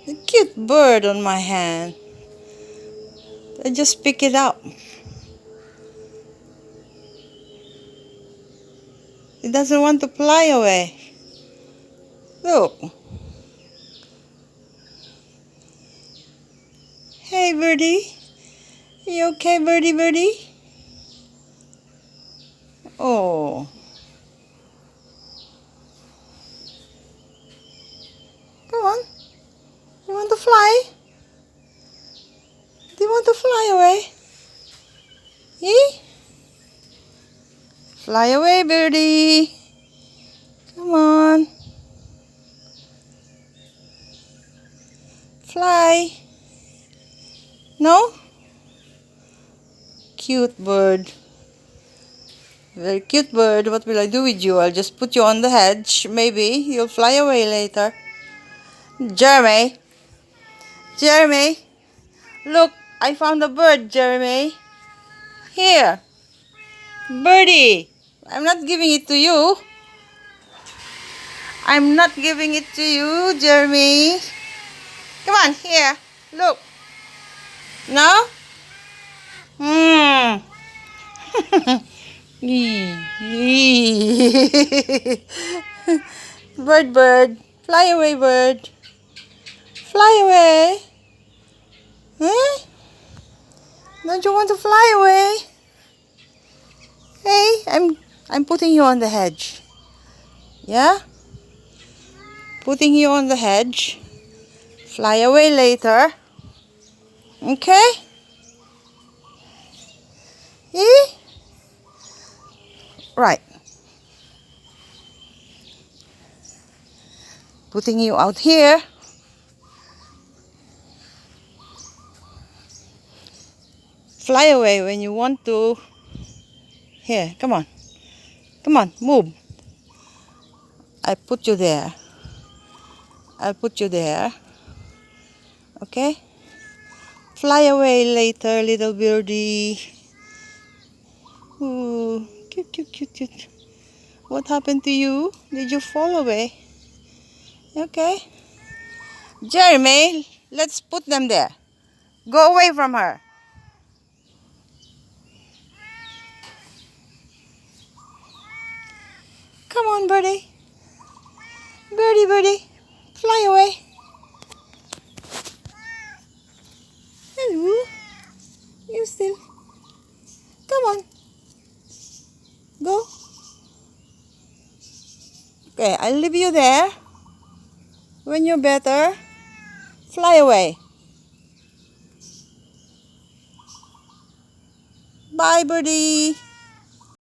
A cute bird on my hand. I just pick it up. It doesn't want to fly away. Look. Hey, birdie. You okay, birdie, birdie? Oh. Come on. You want to fly? Do you want to fly away? Eh? Fly away, birdie. Come on. Fly. No? Cute bird. Very cute bird. What will I do with you? I'll just put you on the hedge. Maybe you'll fly away later. Jeremy. Jeremy. Look, I found a bird, Jeremy. Here. Birdie. I'm not giving it to you. I'm not giving it to you, Jeremy. Come on, here. Look. No? Hmm. Bird, bird. Fly away, bird. Fly away. Huh? Don't you want to fly away? Hey, I'm putting you on the hedge. Yeah? Putting you on the hedge. Fly away later. Okay? Eh? Right. Putting you out here. Fly away when you want to. Here, come on. Come on, move. I put you there. I'll put you there. Okay? Fly away later, little birdie. Ooh, cute, cute, cute, cute. What happened to you? Did you fall away? Okay. Jeremy, let's put them there. Go away from her. Come on, birdie. Birdie, birdie. Fly away. Hello. You still. Come on. Go. Okay, I'll leave you there. When you're better, fly away. Bye, birdie.